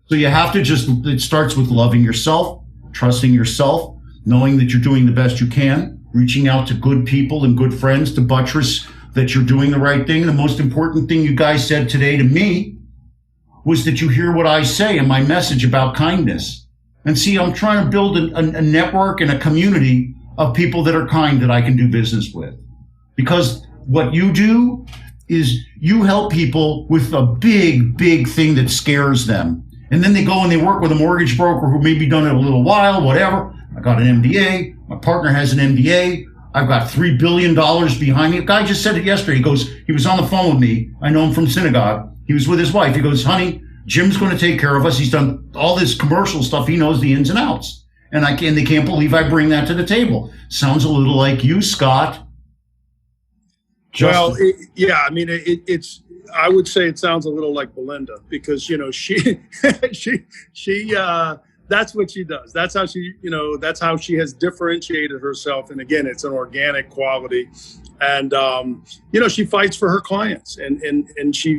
So you have to it starts with loving yourself, trusting yourself, knowing that you're doing the best you can, reaching out to good people and good friends to buttress that you're doing the right thing. The most important thing you guys said today to me was that you hear what I say in my message about kindness. And see, I'm trying to build a network and a community of people that are kind that I can do business with. Because what you do is you help people with a big, big thing that scares them. And then they go and they work with a mortgage broker who maybe done it a little while, whatever. I got an MBA. My partner has an MBA. I've got $3 billion behind me. A guy just said it yesterday. He was on the phone with me. I know him from synagogue. He was with his wife. He goes, honey, Jim's going to take care of us. He's done all this commercial stuff. He knows the ins and outs. And they can't believe I bring that to the table. Sounds a little like you, Scott. Well, it's, I would say it sounds a little like Belinda because, she that's what she does. That's how she has differentiated herself. And again, it's an organic quality. And, she fights for her clients and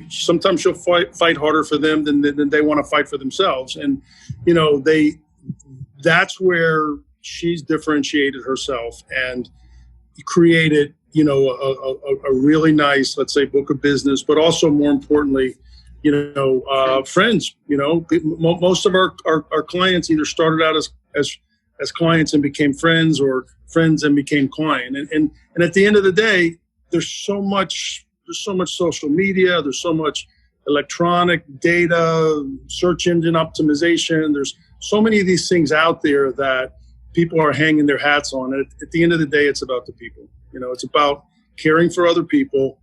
sometimes she'll fight harder for them than they want to fight for themselves. And, that's where she's differentiated herself and created, a really nice, let's say, book of business, but also more importantly, friends. Most of our clients either started out as clients and became friends, or friends and became client. And at the end of the day, there's so much social media, there's so much electronic data, search engine optimization. There's so many of these things out there that people are hanging their hats on. And at the end of the day, it's about the people. It's about caring for other people.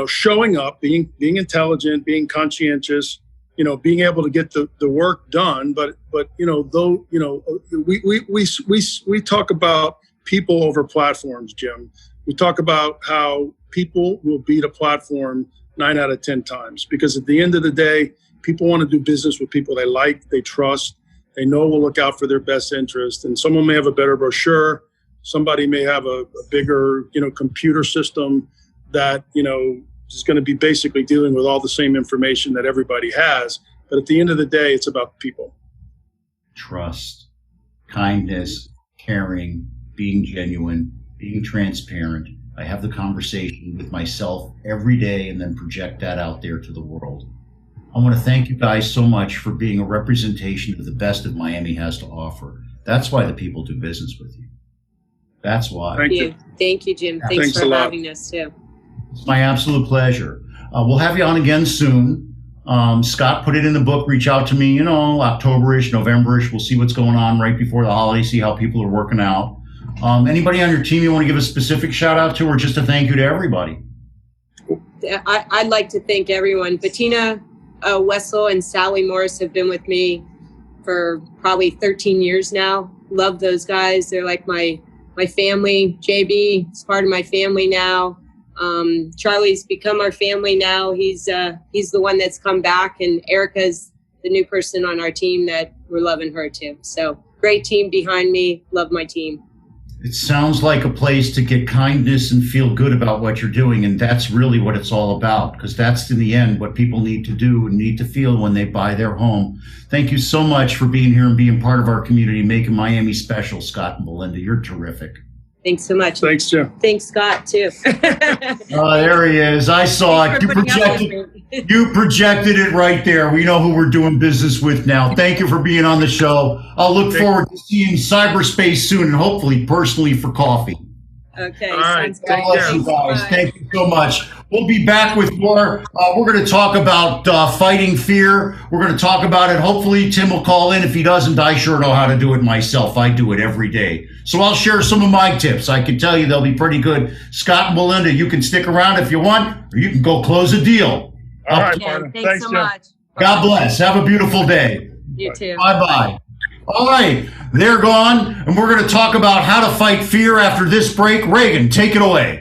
Showing up, being intelligent, being conscientious, being able to get the work done. But we talk about people over platforms, Jim. We talk about how people will beat a platform 9 out of 10 times, because at the end of the day, people want to do business with people they like, they trust, they know will look out for their best interest. And someone may have a better brochure. Somebody may have a bigger, computer system that, is going to be basically dealing with all the same information that everybody has. But at the end of the day, it's about people. Trust, kindness, caring, being genuine, being transparent. I have the conversation with myself every day and then project that out there to the world. I want to thank you guys so much for being a representation of the best that Miami has to offer. That's why the people do business with you. That's why. Thank you. Thank you, Jim. Yeah. Thanks Thanks for a lot. having us too. It's my absolute pleasure. We'll have you on again soon. Scott put it in the book. Reach out to me, October-ish, November-ish. We'll see what's going on right before the holidays, see how people are working out. Anybody on your team you want to give a specific shout out to, or just a thank you to everybody? I'd like to thank everyone. Bettina Wessel and Sally Morris have been with me for probably 13 years now. Love those guys. They're like my family. JB is part of my family now. Charlie's become our family now. He's the one that's come back, and Erica's the new person on our team that we're loving her too. So great team behind me. Love my team. It sounds like a place to get kindness and feel good about what you're doing. And that's really what it's all about, because that's in the end what people need to do and need to feel when they buy their home. Thank you so much for being here and being part of our community, making Miami special, Scott and Belinda. You're terrific. Thanks so much. Thanks, Jim. Thanks, Scott, too. Oh, there he is. I saw it. You projected it right there. We know who we're doing business with now. Thank you for being on the show. I'll look forward to seeing you in cyberspace soon, and hopefully personally for coffee. Okay. All right. Sounds Take great. care. You guys. Thank you so much. We'll be back with more. We're going to talk about fighting fear. We're going to talk about it. Hopefully Tim will call in. If he doesn't, I sure know how to do it myself. I do it every day. So I'll share some of my tips. I can tell you they'll be pretty good. Scott and Belinda, you can stick around if you want, or you can go close a deal. All right, Yeah, partner. thanks so Jim. much. God bless. Have a beautiful day. You too. Bye-bye. All right, they're gone, and we're going to talk about how to fight fear after this break. Reagan, take it away.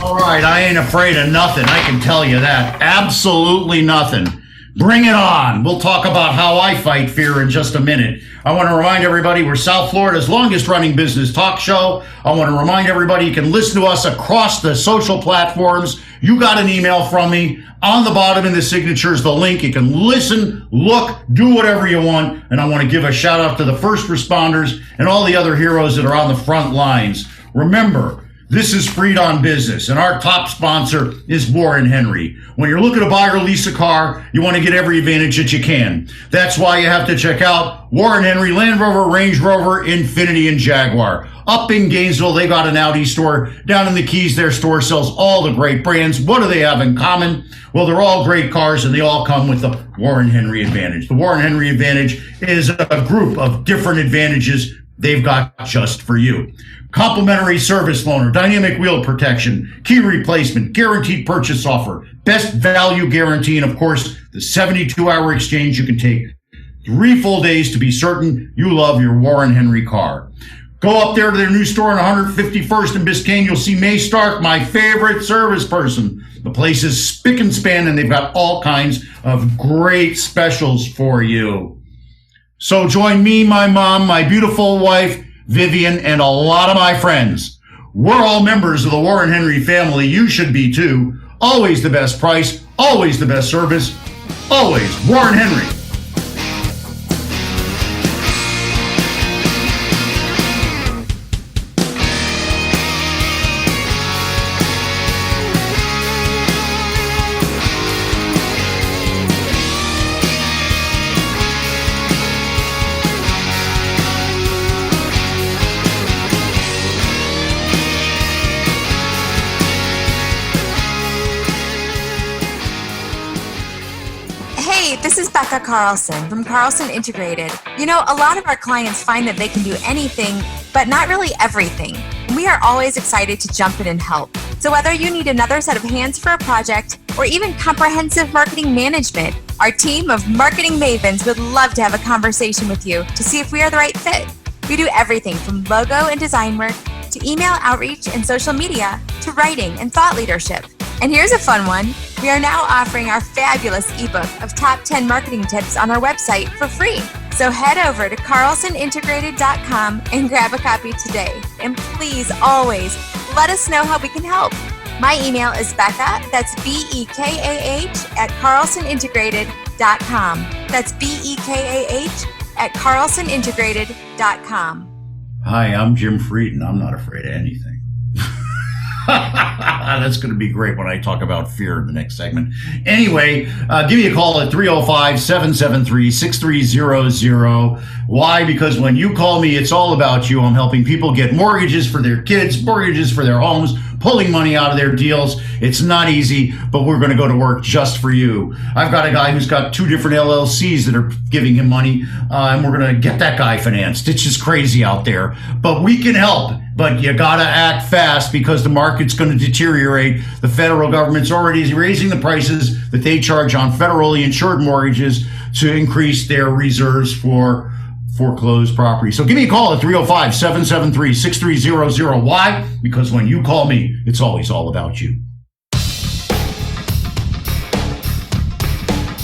All right, I ain't afraid of nothing. I can tell you that. Absolutely nothing. Bring it on. We'll talk about how I fight fear in just a minute. I want to remind everybody we're South Florida's longest running business talk show. I want to remind everybody you can listen to us across the social platforms. You got an email from me. On the bottom in the signature is the link. You can listen, look, do whatever you want. And I want to give a shout out to the first responders and all the other heroes that are on the front lines. Remember, this is Freed on Business, and our top sponsor is Warren Henry. When you're looking to buy or lease a car, you want to get every advantage that you can. That's why you have to check out Warren Henry, Land Rover, Range Rover, Infiniti, and Jaguar. Up in Gainesville, they got an Audi store. Down in the Keys, their store sells all the great brands. What do they have in common? Well, they're all great cars, and they all come with the Warren Henry Advantage. The Warren Henry Advantage is a group of different advantages they've got just for you. Complimentary service loaner, dynamic wheel protection, key replacement, guaranteed purchase offer, best value guarantee, and of course, the 72-hour exchange. You can take 3 full days to be certain you love your Warren Henry car. Go up there to their new store on 151st in Biscayne. You'll see May Stark, my favorite service person. The place is spick and span, and they've got all kinds of great specials for you. So join me, my mom, my beautiful wife, Vivian, and a lot of my friends. We're all members of the Warren Henry family. You should be too. Always the best price, always the best service, always Warren Henry. This is Becca Carlson from Carlson Integrated. You know, a lot of our clients find that they can do anything, but not really everything. We are always excited to jump in and help. So whether you need another set of hands for a project or even comprehensive marketing management, our team of marketing mavens would love to have a conversation with you to see if we are the right fit. We do everything from logo and design work to email outreach and social media to writing and thought leadership. And here's a fun one. We are now offering our fabulous ebook of top 10 marketing tips on our website for free. So head over to carlsonintegrated.com and grab a copy today. And please always let us know how we can help. My email is Becca, that's BEKAH at carlsonintegrated.com. That's BEKAH at carlsonintegrated.com. Hi, I'm Jim Fried, and I'm not afraid of anything. That's going to be great when I talk about fear in the next segment. Anyway, give me a call at 305-773-6300. Why? Because when you call me, it's all about you. I'm helping people get mortgages for their kids, mortgages for their homes, pulling money out of their deals. It's not easy, but we're going to go to work just for you. I've got a guy who's got 2 different LLCs that are giving him money, and we're going to get that guy financed. It's just crazy out there, but we can help. But you got to act fast because the market's going to deteriorate. The federal government's already raising the prices that they charge on federally insured mortgages to increase their reserves for foreclosed property. So give me a call at 305-773-6300. Why? Because when you call me, it's always all about you.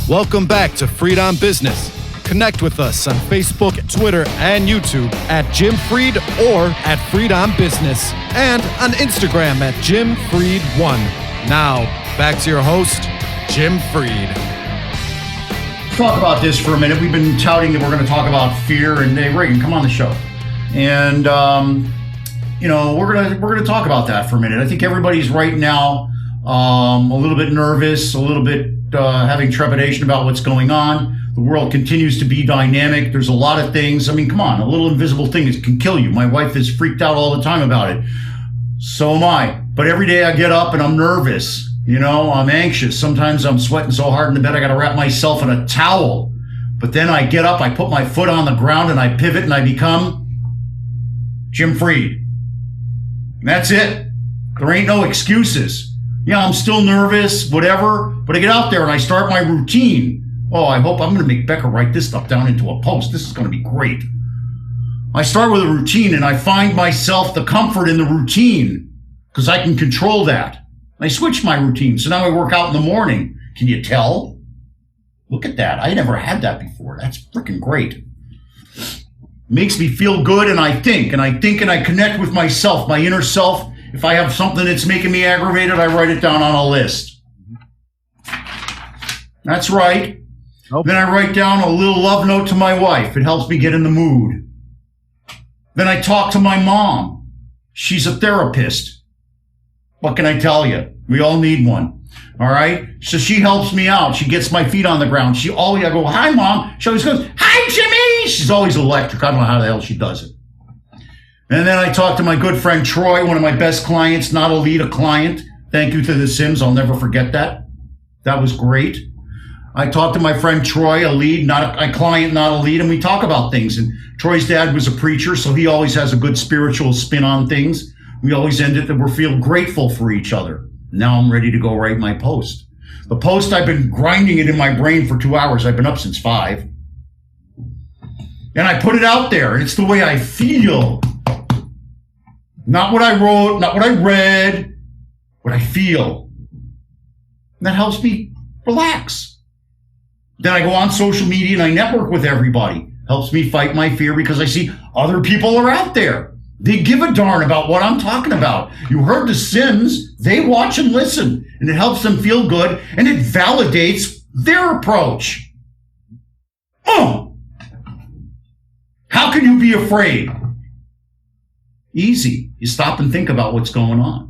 Welcome back to Fried on Business. Connect with us on Facebook, Twitter, and YouTube at Jim Fried or at Fried on Business, and on Instagram at Jim Fried1. Now, back to your host, Jim Fried. Let's talk about this for a minute. We've been touting that we're going to talk about fear, and hey, Reagan, come on the show. And we're gonna talk about that for a minute. I think everybody's right now a little bit nervous, a little bit having trepidation about what's going on. The world continues to be dynamic. There's a lot of things. I mean, come on, a little invisible thing that can kill you. My wife is freaked out all the time about it. So am I. But every day I get up and I'm nervous. I'm anxious. Sometimes I'm sweating so hard in the bed I got to wrap myself in a towel. But then I get up, I put my foot on the ground, and I pivot, and I become Jim Fried. And that's it. There ain't no excuses. Yeah, I'm still nervous, whatever, but I get out there and I start my routine. Oh, I hope I'm going to make Becca write this stuff down into a post. This is going to be great. I start with a routine and I find myself the comfort in the routine because I can control that. I switch my routine. So now I work out in the morning. Can you tell? Look at that. I never had that before. That's freaking great. Makes me feel good, and I think and I connect with myself, my inner self. If I have something that's making me aggravated, I write it down on a list. That's right. Nope. Then I write down a little love note to my wife. It helps me get in the mood. Then I talk to my mom. She's a therapist. What can I tell you? We all need one. All right? So she helps me out. She gets my feet on the ground. I go, hi, Mom. She always goes, hi, Jimmy. She's always electric. I don't know how the hell she does it. And then I talk to my good friend Troy, one of my best clients, not a lead, a client. Thank you to the Sims. I'll never forget that. That was great. I talked to my friend Troy, a lead, not a client, not a lead, and we talk about things. And Troy's dad was a preacher, so he always has a good spiritual spin on things. We always end it that we feel grateful for each other. Now I'm ready to go write my post. The post, I've been grinding it in my brain for 2 hours. I've been up since 5. And I put it out there, and it's the way I feel. Not what I wrote, not what I read, what I feel. And that helps me relax. Then I go on social media and I network with everybody. Helps me fight my fear because I see other people are out there. They give a darn about what I'm talking about. You heard the Sims. They watch and listen. And it helps them feel good. And it validates their approach. Oh! How can you be afraid? Easy. You stop and think about what's going on.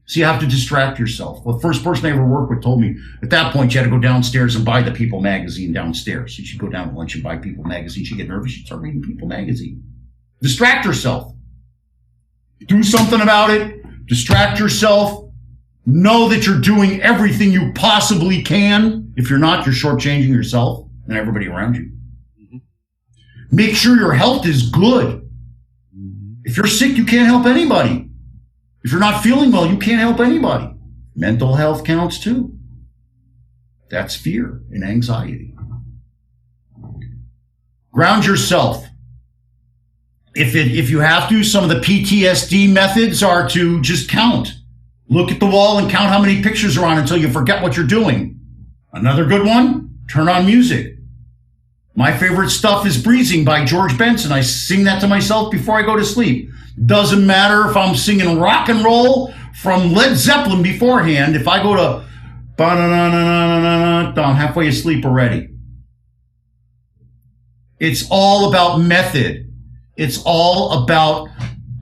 So you have to distract yourself. Well, the first person I ever worked with told me at that point you had to go downstairs and buy the People magazine downstairs. You should go down to lunch and buy People magazine. She'd get nervous. She'd start reading People magazine. Distract yourself. Do something about it. Distract yourself. Know that you're doing everything you possibly can. If you're not, you're shortchanging yourself and everybody around you. Make sure your health is good. If you're sick, you can't help anybody. If you're not feeling well, you can't help anybody. Mental health counts too. That's fear and anxiety. Ground yourself. If you have to, some of the PTSD methods are to just count. Look at the wall and count how many pictures are on until you forget what you're doing. Another good one, turn on music. My favorite stuff is Breezing by George Benson. I sing that to myself before I go to sleep. Doesn't matter if I'm singing rock and roll from Led Zeppelin beforehand. If I go to ba-na-na-na-na-na-na, I'm halfway asleep already. It's all about method. It's all about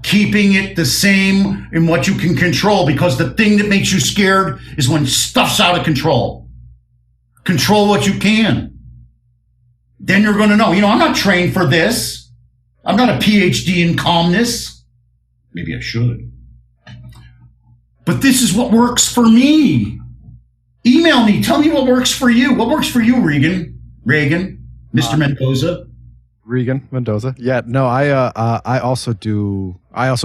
keeping it the same in what you can control, because the thing that makes you scared is when stuff's out of control. Control what you can. Then you're going to know, I'm not trained for this. I'm not a PhD in calmness. Maybe I should. But this is what works for me. Email me. Tell me what works for you. What works for you, Regan? Mr. Mendoza? Regan Mendoza. Yeah, no, I also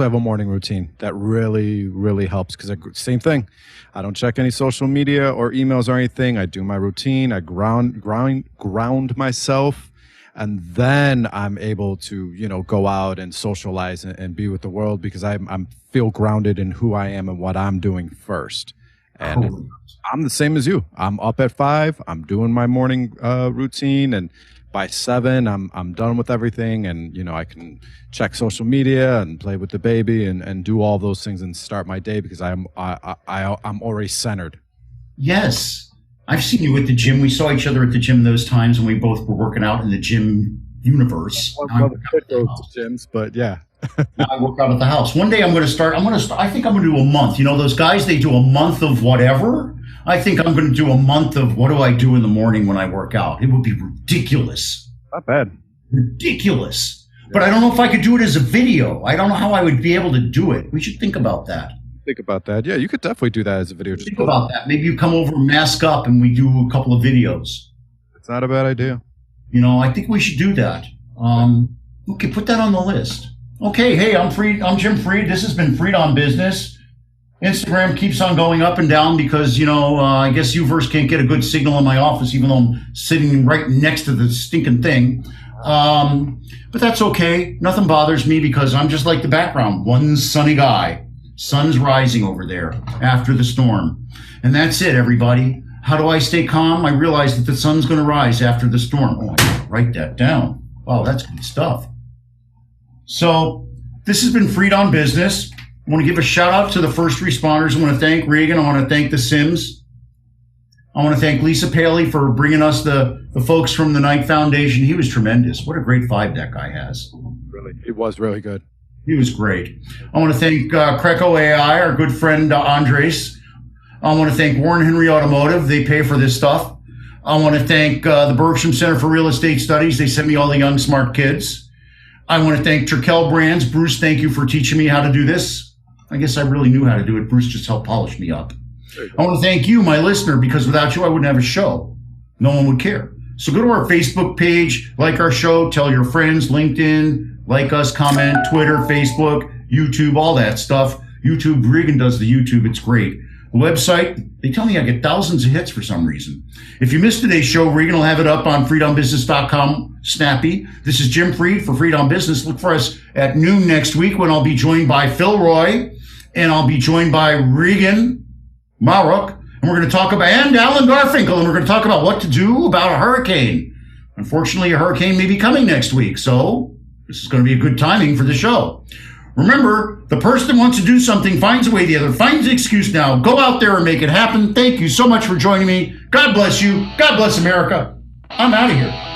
have a morning routine that really, really helps, because same thing. I don't check any social media or emails or anything. I do my routine. I ground myself, and then I'm able to, go out and socialize and be with the world, because I'm feel grounded in who I am and what I'm doing first. And I'm the same as you. I'm up at 5. I'm doing my morning routine, and by 7, I'm done with everything, and I can check social media and play with the baby and do all those things and start my day, because I'm already centered. Yes, I've seen you at the gym. We saw each other at the gym those times when we both were working out in the gym universe. Well, could go to gyms, but yeah. Now I work out at the house. One day I'm going to start. I think I'm going to do a month. Those guys, they do a month of whatever. I think I'm going to do a month of what do I do in the morning when I work out. It would be ridiculous. Not bad. Ridiculous. Yeah. But I don't know if I could do it as a video. I don't know how I would be able to do it. We should think about that. Think about that. Yeah, you could definitely do that as a video. Just think about that. Maybe you come over, mask up, and we do a couple of videos. It's not a bad idea. I think we should do that. Okay, put that on the list. Okay, hey, I'm Jim Freed. This has been Freed on Business. Instagram keeps on going up and down because, I guess Uverse can't get a good signal in my office, even though I'm sitting right next to the stinking thing. But that's okay. Nothing bothers me, because I'm just like the background. One sunny guy. Sun's rising over there after the storm. And that's it, everybody. How do I stay calm? I realize that the sun's going to rise after the storm. Oh, I gotta write that down. Wow, that's good stuff. So this has been Freed on Business. I want to give a shout out to the first responders. I want to thank Regan. I want to thank the Sims. I want to thank Lisa Paley for bringing us the folks from the Knight Foundation. He was tremendous. What a great vibe that guy has. Really, it was really good. He was great. I want to thank Creco AI, our good friend Andres. I want to thank Warren Henry Automotive. They pay for this stuff. I want to thank the Bergstrom Center for Real Estate Studies. They sent me all the young, smart kids. I want to thank Turkel Brands. Bruce, thank you for teaching me how to do this. I guess I really knew how to do it. Bruce just helped polish me up. I want to thank you, my listener, because without you, I wouldn't have a show. No one would care. So go to our Facebook page, like our show, tell your friends, LinkedIn, like us, comment, Twitter, Facebook, YouTube, all that stuff. YouTube, Regan does the YouTube. It's great. The website, they tell me I get thousands of hits for some reason. If you missed today's show, Regan will have it up on freedombusiness.com, snappy. This is Jim Freed for Freed on Business. Look for us at noon next week, when I'll be joined by Phil Roy, and I'll be joined by Regan Maruk, and we're going to talk about, and Alan Garfinkel, and we're going to talk about what to do about a hurricane. Unfortunately, a hurricane may be coming next week, so this is going to be a good timing for the show. Remember, the person that wants to do something finds a way, the other finds an excuse. Now, go out there and make it happen. Thank you so much for joining me. God bless you. God bless America. I'm out of here.